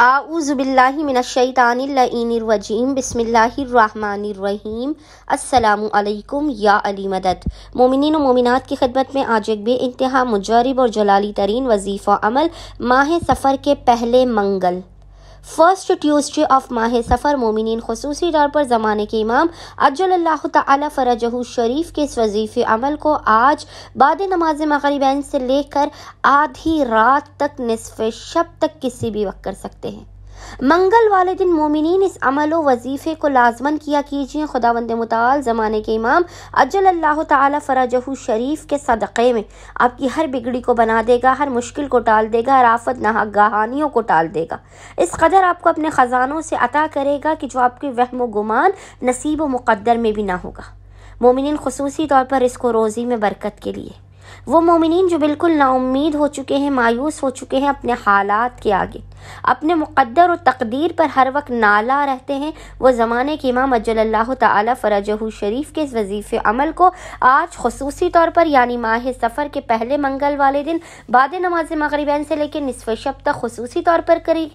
اعوذ باللہ من الشیطان اللعین الرجیم بسم اللہ الرحمن الرحیم۔ السلام علیکم یا علی مدد۔ مومنین و مومنات کی خدمت میں آج ایک بے انتہا مجرب اور جلالی ترین وظیفہ عمل ماہ سفر کے پہلے منگل، فرسٹ ٹیوزڈے آف ماہ سفر، مومنین خصوصی طور پر زمانے کے امام عجل اللہ تعالی فرجہ شریف کے اس وظیفے عمل کو آج بعد نماز مغربین سے لے کر آدھی رات تک، نصف شب تک، کسی بھی وقت کر سکتے ہیں۔ منگل والے دن مومنین اس عمل و وظیفے کو لازماً کیا کیجئے۔ خداوند متعال زمانے کے امام عجل اللہ تعالی فرجہ شریف کے صدقے میں آپ کی ہر بگڑی کو بنا دے گا، ہر مشکل کو ٹال دے گا، ہر آفت ناگہانیوں کو ٹال دے گا، اس قدر آپ کو اپنے خزانوں سے عطا کرے گا کہ جو آپ کے وہم و گمان نصیب و مقدر میں بھی نہ ہوگا۔ مومنین خصوصی طور پر رزق و روزی میں برکت کے لیے، وہ مومنین جو بالکل نا امید ہو چکے ہیں، مایوس ہو چکے ہیں اپنے حالات کے آگے، اپنے مقدر و تقدیر پر ہر وقت نالا رہتے ہیں، وہ زمانے کے امام عجل اللہ تعالی فرجہ شریف کے اس وظیفے عمل کو آج خصوصی طور پر یعنی ماہ سفر کے پہلے منگل والے دن بعد نماز مغربین سے لے کے نصف شب تک خصوصی طور پر کرے۔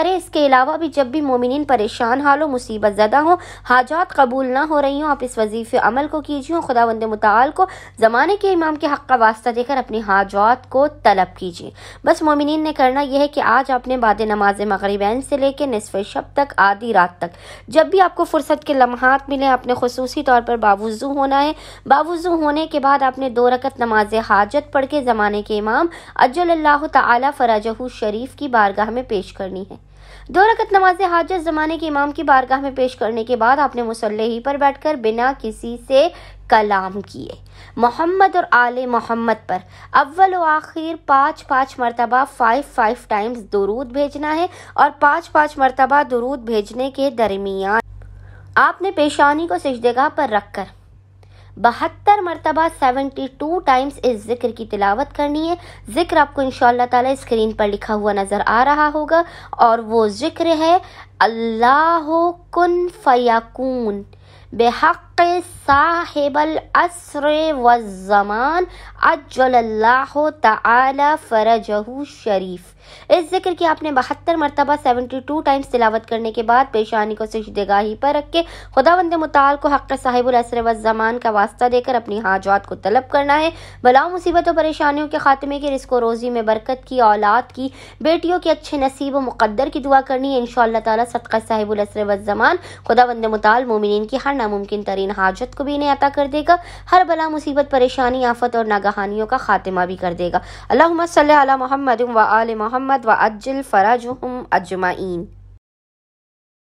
اس کے علاوہ بھی جب بھی مومنین پریشان حال و مصیبت زدہ ہوں، حاجات قبول نہ ہو رہی ہوں، آپ اس وظیفے عمل کو کیجیے، خداوند متعال کو زمانے کے امام کے حق کا واسطہ دے کر اپنی حاجات کو طلب کیجیے۔ بس مومنین نے کرنا یہ ہے کہ آج آپ نے بعد نماز مغربین سے لے کے نصف شب تک، آدھی رات تک، جب بھی آپ کو فرصت کے لمحات ملیں، آپ نے خصوصی طور پر باوضو ہونا ہے۔ باوضو ہونے کے بعد آپ نے 2 رکعت نماز حاجت پڑھ کے زمانے کے امام عجل اللہ تعالی فرجہ شریف کی بارگاہ میں پیش کرنی ہے۔ 2 رکعت نماز حاجت زمانے کے امام کی بارگاہ میں پیش کرنے کے بعد آپ نے مصلی پر بیٹھ کر بنا کسی سے کلام کیے محمد اور آل محمد پر اول و آخر 5 مرتبہ 5 ٹائمز درود بھیجنا ہے، اور 5 مرتبہ درود بھیجنے کے درمیان آپ نے پیشانی کو سجدگاہ پر رکھ کر 72 مرتبہ 72 ٹائمز اس ذکر کی تلاوت کرنی ہے۔ ذکر آپ کو انشاءاللہ تعالی اسکرین پر لکھا ہوا نظر آ رہا ہوگا، اور وہ ذکر ہے اللہ کن فیکون بحق صاحب العصر والزمان عجل اللہ تعالی فرجہ شریف۔ اس ذکر کی آپ نے 72 مرتبہ 72 ٹائمز تلاوت کرنے کے بعد پیشانی کو سجدگاہی پر رکھ کے خداوند متعال کو حق صاحب العصر والزمان کا واسطہ دے کر اپنی حاجات کو طلب کرنا ہے۔ بلا مصیبت و پریشانیوں کے خاتمے کی، رزق و روزی میں برکت کی، اولاد کی، بیٹیوں کے اچھے نصیب و مقدر کی دعا کرنی ہے۔ انشاءاللہ تعالی صدقہ صاحب العصر والزمان خداوند متعال مومنین کی ہر ناممکن ترین حاجت کو بھی انہیں عطا کر دے گا، ہر بلا مصیبت پریشانی آفت اور ناگہانیوں کا خاتمہ بھی کر دے گا۔ اللہم صلی علی محمد و آل محمد و عجل فرجہم اجمعین۔